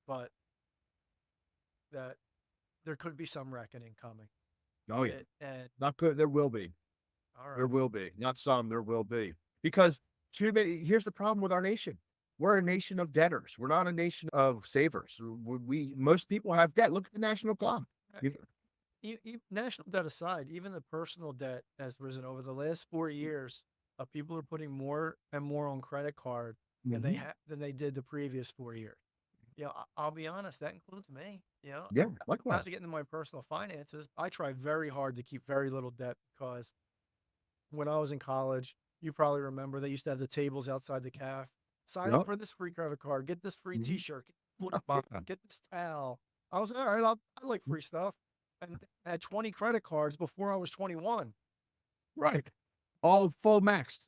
but that there could be some reckoning coming. Oh yeah, And not good. There will be. all There right, will be. Not some. There will be. Because too many. Here's the problem with our nation. We're a nation of debtors. We're not a nation of savers. Most people have debt. Look at the national club. uh, You- national debt aside, even the personal debt has risen over the last 4 years. People are putting more and more on credit card Mhm. than they did the previous 4 years. I'll be honest, that includes me. Yeah, Not to likewise. get into my personal finances, I try very hard to keep very little debt because when I was in college, you probably remember they used to have the tables outside the caf. Sign up Yep. for this free credit card, get this free Mhm. T-shirt, get this water bottle, Yeah. get this towel. I was all right. I like free stuff, and I had 20 credit cards before I was 21. Right. All full maxed.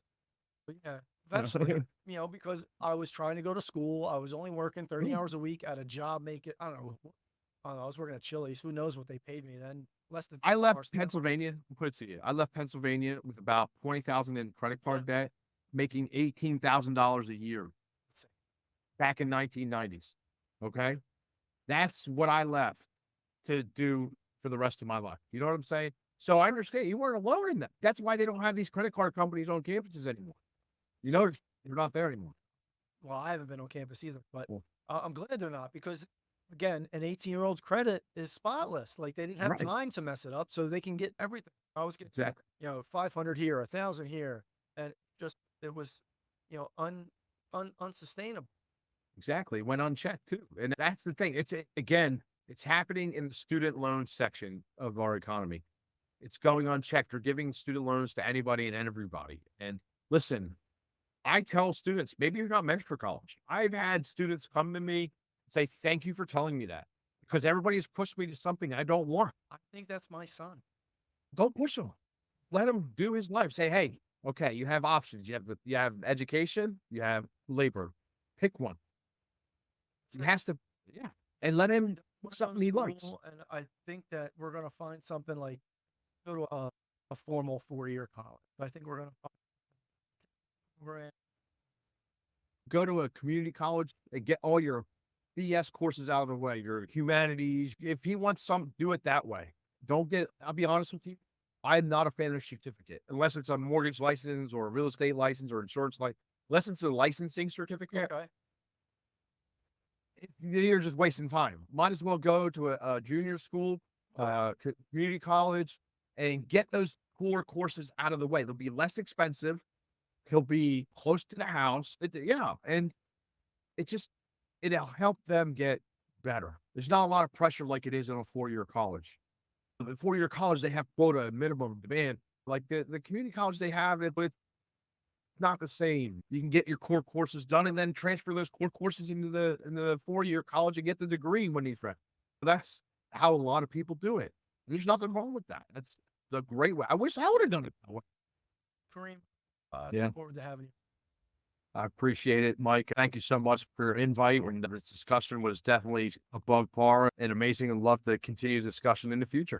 But yeah, eventually, because I was trying to go to school, I was only working 30 hours a week at a job. I don't know. I was working at Chili's. Who knows what they paid me then? Less than I left $10 an hour. Pennsylvania. I'll put it to you. I left Pennsylvania with about 20,000 in credit Yeah, card debt, making $18,000 a year let's see. back in 1990s. Okay. That's what I left to do for the rest of my life. You know what I'm saying? So I understand you weren't alone in that. That's why they don't have these credit card companies on campuses anymore. You know, they're not there anymore. Well, I haven't been on campus either, but Well, I'm glad they're not because, again, an 18-year-old's credit is spotless. Like they didn't have right. time to mess it up, so they can get everything. I was getting, Exactly. 500 here, 1,000 here, and just it was, unsustainable. Exactly. Went unchecked too. And that's the thing. Again, it's happening in the student loan section of our economy. It's going unchecked. They're giving student loans to anybody and everybody. And listen, I tell students, maybe you're not meant for college. I've had students come to me and say, thank you for telling me that because everybody has pushed me to something I don't want. I think that's my son. Don't push him. Let him do his life. Say, hey, okay, you have options. You have education, you have labor. Pick one. He has to, yeah, and let him do Want to go to something he likes. school, and I think that we're gonna find something like go to a formal 4-year college. I think we're gonna find we're Go to a community college and get all your BS courses out of the way, your humanities. If he wants some, do it that way. Don't get, I'll be honest with you. I'm not a fan of certificate unless it's a mortgage license or a real estate license or insurance license. Unless it's a licensing certificate, okay. you're just wasting time. Might as well go to a junior school, community college, and get those core courses out of the way. They'll be less expensive. He'll be close to the house. Yeah, and it just it'll help them get better. There's not a lot of pressure like it is in a 4-year college. The 4-year college, they have quota minimum demand. Like the community college, they have it, but it's not the same. You can get your core courses done and then transfer those core courses into the 4-year college and get the degree when he's ready. That's how a lot of people do it. There's nothing wrong with that. That's the great way. I wish I would have done it that way. Kareem, Yeah. look forward to having you. I appreciate it, Mike. Thank you so much for your invite. And this discussion was definitely above par and amazing, and love to continue the discussion in the future.